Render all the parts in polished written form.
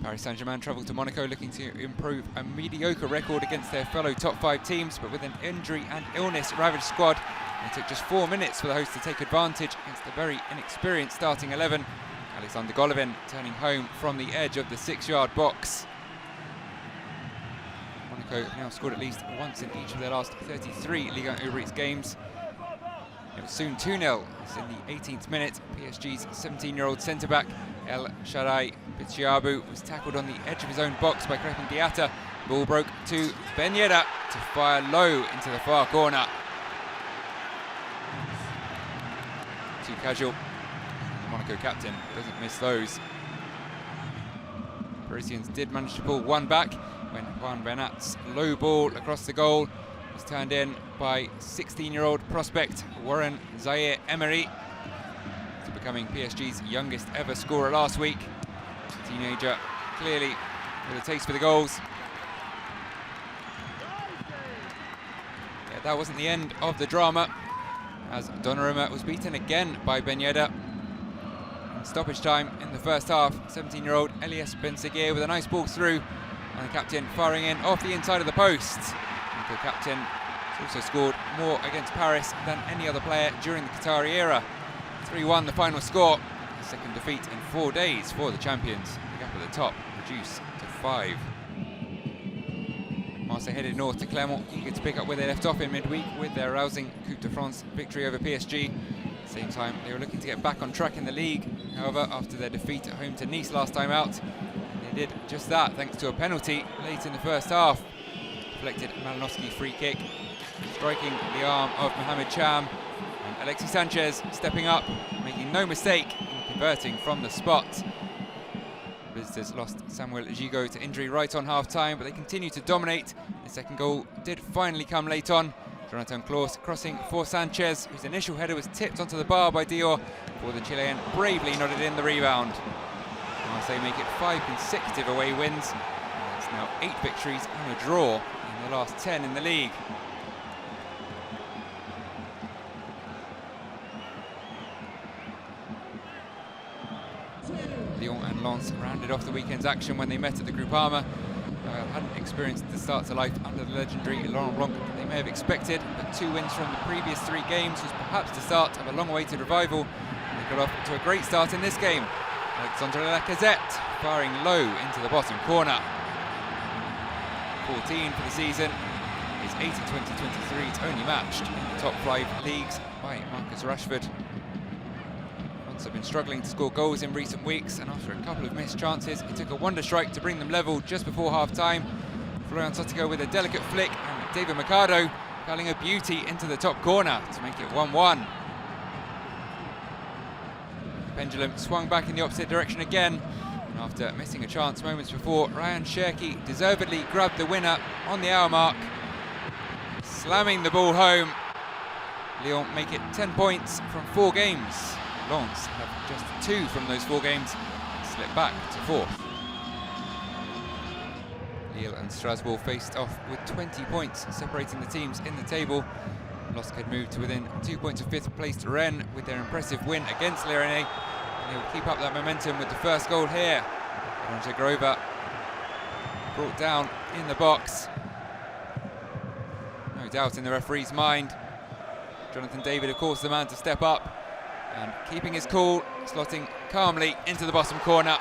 Paris Saint-Germain travelled to Monaco looking to improve a mediocre record against their fellow top 5 teams, but with an injury and illness ravaged squad, it took just 4 minutes for the hosts to take advantage against a very inexperienced starting 11. Alexander Golovin turning home from the edge of the 6-yard box. Monaco have now scored at least once in each of their last 33 Ligue 1 Uber Eats games. It was soon 2-0 in the 18th minute. PSG's 17-year-old centre-back El Shaddai Bitshiabu was tackled on the edge of his own box by Crepin Diatta. Ball broke to Ben Yedder to fire low into the far corner. Too casual. The Monaco captain doesn't miss those. Parisians did manage to pull one back when Juan Bernat's low ball across the goal was turned in by 16-year-old prospect Warren ZAIRE-EMERY, to becoming PSG's youngest ever scorer last week. The teenager clearly with a taste for the goals. Yeah, that wasn't the end of the drama, as Donnarumma was beaten again by Ben Yedder. In stoppage time in the first half, 17-year-old Elias Ben-Seguir with a nice ball through, and the captain firing in off the inside of the post. The captain has also scored more against Paris than any other player during the Qatari era. 3-1 the final score. A second defeat in 4 days for the champions. The gap at the top reduced to 5. Marseille headed north to Clermont, eager to pick up where they left off in midweek with their rousing Coupe de France victory over PSG. At the same time, they were looking to get back on track in the league. However, after their defeat at home to Nice last time out, they did just that thanks to a penalty late in the first half. Deflected Malinowski free kick, striking the arm of Mohamed Cham, and Alexis Sanchez stepping up, making no mistake in converting from the spot. Visitors lost Samuel Gigot to injury right on half-time, but they continue to dominate. The second goal did finally come late on. Jonathan Claus crossing for Sanchez, whose initial header was tipped onto the bar by Dior, before the Chilean bravely nodded in the rebound. Marseille make it 5 consecutive away wins. It's now 8 victories and a draw in the last 10 in the league. Lyon and Lens rounded off the weekend's action when they met at the Groupama. Hadn't experienced the start to life under the legendary Laurent Blanc that they may have expected, but 2 wins from the previous 3 games was perhaps the start of a long-awaited revival. And they got off to a great start in this game. Alexandre Lacazette firing low into the bottom corner. 14 for the season. His 80-20-23 is only matched in the top 5 leagues by Marcus Rashford. Lens have been struggling to score goals in recent weeks, and after a couple of missed chances, it took a wonder strike to bring them level just before half-time. Florian Sotico with a delicate flick, and David Mercado curling a beauty into the top corner to make it 1-1. Pendulum swung back in the opposite direction again, and after missing a chance moments before, Rayan Cherki deservedly grabbed the winner on the hour mark, slamming the ball home. Lyon make it 10 points from 4 games. Lens have just 2 from those 4 games and slip back to 4th. Lille and Strasbourg faced off with 20 points separating the teams in the table. LOSC had moved to within 2 points of 5th placed Rennes with their impressive win against Rennes, and they will keep up that momentum with the first goal here. Andre Grover brought down in the box. No doubt in the referee's mind. Jonathan David, of course, the man to step up, and keeping his cool, slotting calmly into the bottom corner.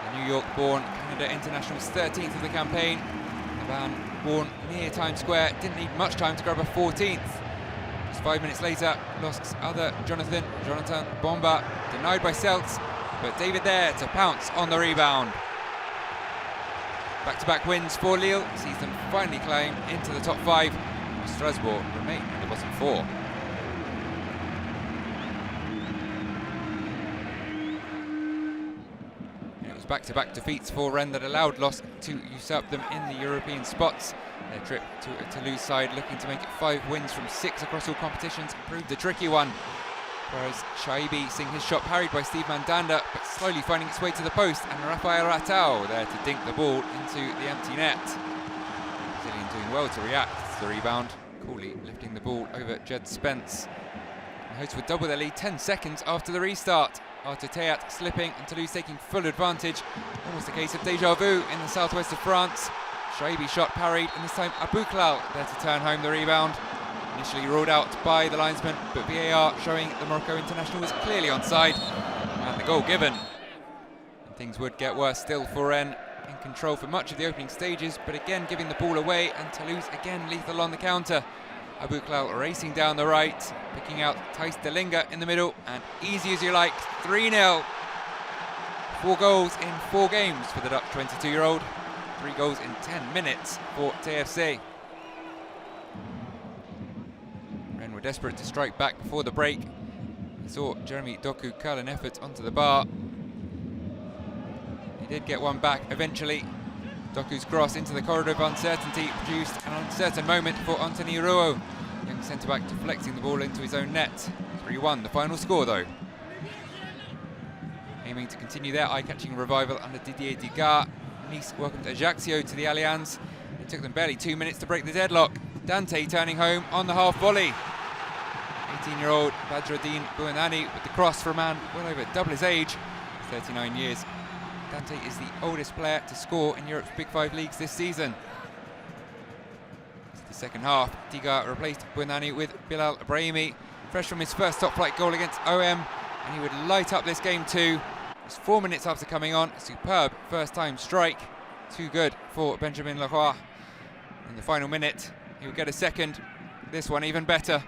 The New York-born Canada international's 13th of the campaign. The man born near Times Square didn't need much time to grab a 14th. Just 5 minutes later, LOSC's other Jonathan Bomba denied by Celts, but David there to pounce on the rebound. Back-to-back wins for Lille sees them finally climb into the top 5, while Strasbourg remain in the bottom 4. Back-to-back defeats for Rennes that allowed LOSC to usurp them in the European spots. Their trip to a Toulouse side looking to make it 5 wins from 6 across all competitions proved a tricky one. Whereas Shaibi seeing his shot parried by Steve Mandanda, but slowly finding its way to the post, and Rafael Ratao there to dink the ball into the empty net. Brazilian doing well to react to the rebound, coolly lifting the ball over Jed Spence. The hosts would double their lead 10 seconds after the restart. after Théâtre slipping and Toulouse taking full advantage. Almost a case of déjà vu in the southwest of France. Shaibi shot parried, and this time Abouklal there to turn home the rebound. Initially ruled out by the linesman, but VAR showing the Morocco international was clearly onside, and the goal given. And things would get worse still for Rennes, in control for much of the opening stages, but again giving the ball away, and Toulouse again lethal on the counter. Abouklal racing down the right, picking out Thijs de Linge in the middle, and easy as you like, 3-0. 4 goals in 4 games for the Dutch 22-year-old. 3 goals in 10 minutes for TFC. Rennes were desperate to strike back before the break. They saw Jeremy Doku curl an effort onto the bar. He did get one back eventually. Doku's cross into the corridor of uncertainty produced an uncertain moment for Anthony Rouault. Young centre-back deflecting the ball into his own net. 3-1 the final score though. Aiming to continue their eye-catching revival under Didier Digard, Nice welcomed Ajaccio to the Allianz. It took them barely 2 minutes to break the deadlock. Dante turning home on the half volley. 18-year-old Badruddin Bouhanani with the cross for a man well over double his age, 39 years. Dante is the oldest player to score in Europe's Big 5 leagues this season. It's the second half. Digard replaced Bouhanani with Bilal Brahimi, fresh from his first top-flight goal against OM, and he would light up this game too. Just 4 minutes after coming on, a superb first-time strike. Too good for Benjamin Leroy. In the final minute, he would get a second. This one even better.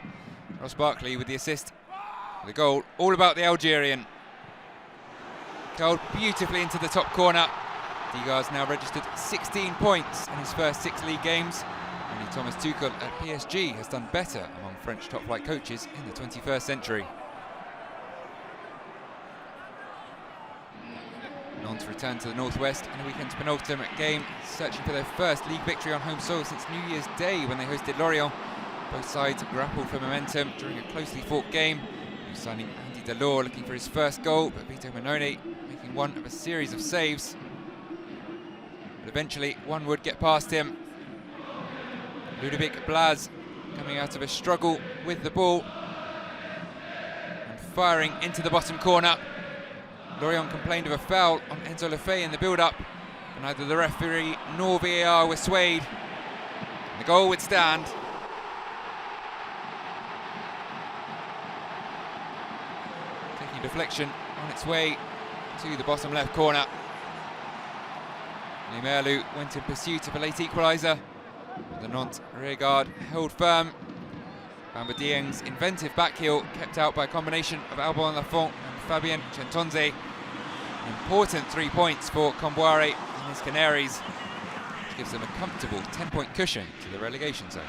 Ross Barkley with the assist. The goal, all about the Algerian. Curled beautifully into the top corner. Digard's now registered 16 points in his first 6 league games. Only Thomas Tuchel at PSG has done better among French top-flight coaches in the 21st century. Nantes return to the northwest in the weekend's penultimate game, searching for their first league victory on home soil since New Year's Day when they hosted Lorient. Both sides grappled for momentum during a closely fought game. New signing Andy Delors looking for his first goal, but Vito Manone making one of a series of saves. But eventually one would get past him. Ludovic Blas coming out of a struggle with the ball and firing into the bottom corner. Lorient complained of a foul on Enzo Lefebvre in the build-up, but neither the referee nor VAR were swayed. And the goal would stand. Taking deflection on its way to the bottom left corner. Limerlu went in pursuit of a late equaliser. The Nantes rearguard held firm. Bamba Dieng's inventive backheel kept out by a combination of Alban Lafont and Fabien Centonze. An important 3 points for Comboire and his Canaries, which gives them a comfortable 10-point cushion to the relegation zone.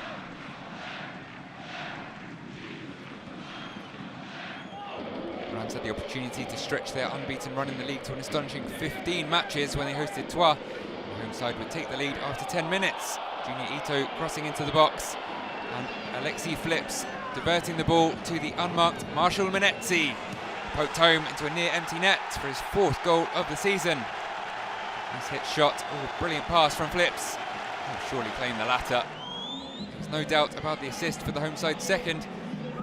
Reims had the opportunity to stretch their unbeaten run in the league to an astonishing 15 matches when they hosted Troyes. The home side would take the lead after 10 minutes. Junior Ito crossing into the box, and Alexis flips, diverting the ball to the unmarked Marshall Menetzi. Poked home into a near empty net for his 4th goal of the season. Nice hit shot, brilliant pass from Flips. He'll surely claim the latter. There's no doubt about the assist for the home side's second.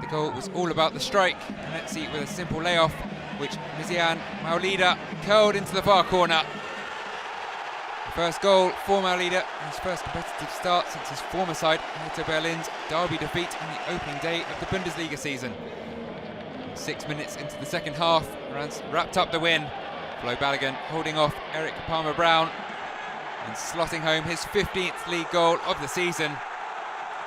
The goal was all about the strike. Menetzi with a simple layoff, which Miziane Maolida curled into the far corner. First goal for Maolida, his first competitive start since his former side, Hertha Berlin's derby defeat on the opening day of the Bundesliga season. 6 minutes into the second half, Reims wrapped up the win. Flo Balogun holding off Eric Palmer-Brown and slotting home his 15th league goal of the season.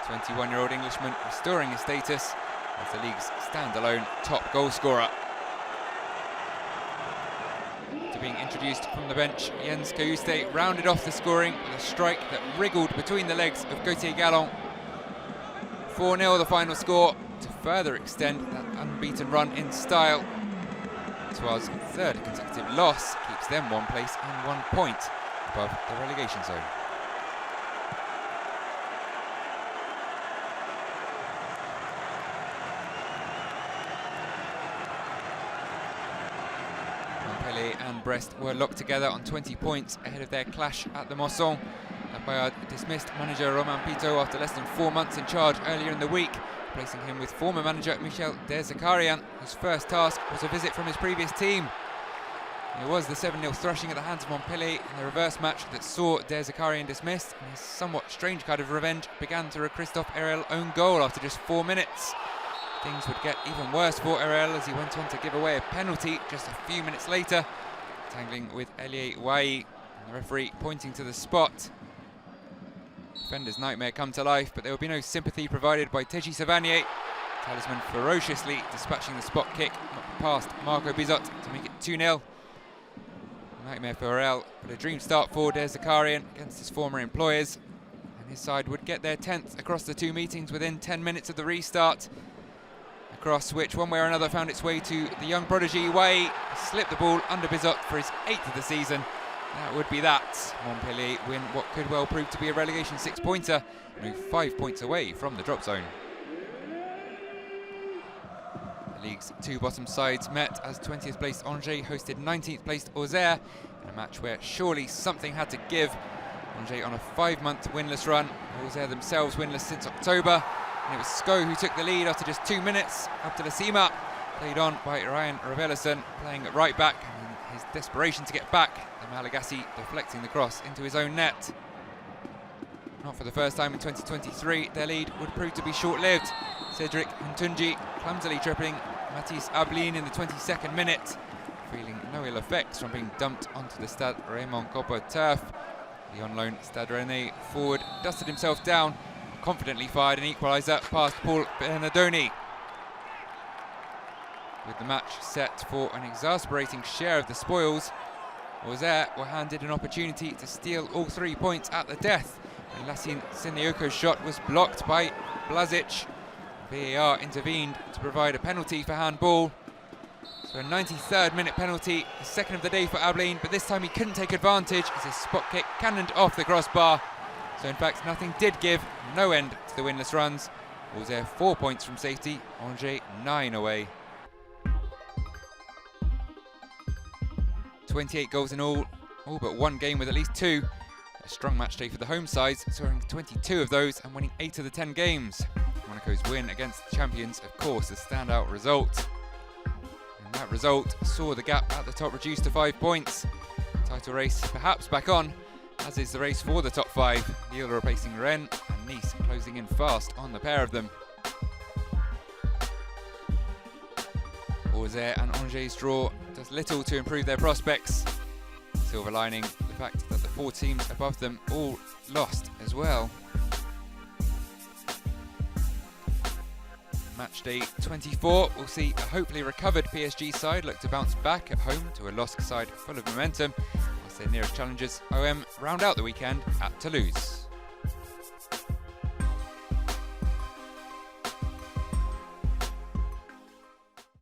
21-year-old Englishman restoring his status as the league's standalone top goal scorer. After being introduced from the bench, Jens Cajuste rounded off the scoring with a strike that wriggled between the legs of Gauthier Galland. 4-0 the final score, to further extend that unbeaten run in style. Troyes' 3rd consecutive loss keeps them 1 place and 1 point above the relegation zone. Montpellier and Brest were locked together on 20 points ahead of their clash at the Mosson. Bayard dismissed manager Romain Pitot after less than 4 months in charge earlier in the week, replacing him with former manager Michel Thijs-Jacco-Jan, whose first task was a visit from his previous team. It was the 7-0 thrashing at the hands of Montpellier in the reverse match that saw Thijs-Jacco-Jan dismissed, and his somewhat strange kind of revenge began through a Christophe Herel own goal after just 4 minutes. Things would get even worse for Herel as he went on to give away a penalty just a few minutes later, tangling with Elie Wai, and the referee pointing to the spot. Defender's nightmare come to life, but there will be no sympathy provided by Teji Savanier. Talisman ferociously dispatching the spot kick past Marco Bizot to make it 2-0. Nightmare for Herel, but a dream start for Thijs-Jacco-Jan against his former employers. And his side would get their 10th across the 2 meetings within 10 minutes of the restart. A cross which one way or another found its way to the young prodigy Wai, slipped the ball under Bizot for his 8th of the season. That would be that. Montpellier win what could well prove to be a relegation 6-pointer, and move 5 points away from the drop zone. The league's 2 bottom sides met as 20th placed Angers hosted 19th placed Auxerre in a match where surely something had to give. Angers on a 5-month winless run, Auxerre themselves winless since October, and it was Sco who took the lead after just 2 minutes. Abdelasima played on by Rayan RAVELOSON, playing at right back, and in his desperation to get back, the Malagasy deflecting the cross into his own net. Not for the first time in 2023, their lead would prove to be short-lived. Cedric Ntunji clumsily tripling Matthis ABLINE in the 22nd minute, feeling no ill effects from being dumped onto the Stade Raymond Copper turf. The on-loan Stade Rennais forward dusted himself down, confidently fired an equaliser past Paul Bernardoni. With the match set for an exasperating share of the spoils, Auxerre were handed an opportunity to steal all 3 points at the death, and Lassine Senioko's shot was blocked by Blazic. VAR intervened to provide a penalty for handball. So a 93rd minute penalty, the second of the day for ABLINE, but this time he couldn't take advantage as his spot kick cannoned off the crossbar. So in fact nothing did give, no end to the winless runs. Auxerre 4 points from safety, Angers 9 away. 28 goals in all but 1 game with at least 2. A strong match day for the home sides, scoring 22 of those and winning 8 of the 10 games. Monaco's win against the champions, of course, a standout result. And that result saw the gap at the top reduced to 5 points. Title race perhaps back on, as is the race for the top 5. Lille replacing Rennes and Nice closing in fast on the pair of them. Auxerre and Angers' draw does little to improve their prospects. Silver lining the fact that the 4 teams above them all lost as well. Match day 24 will see a hopefully recovered PSG side look to bounce back at home to a LOSC side full of momentum, whilst their nearest challengers, OM, round out the weekend at Toulouse.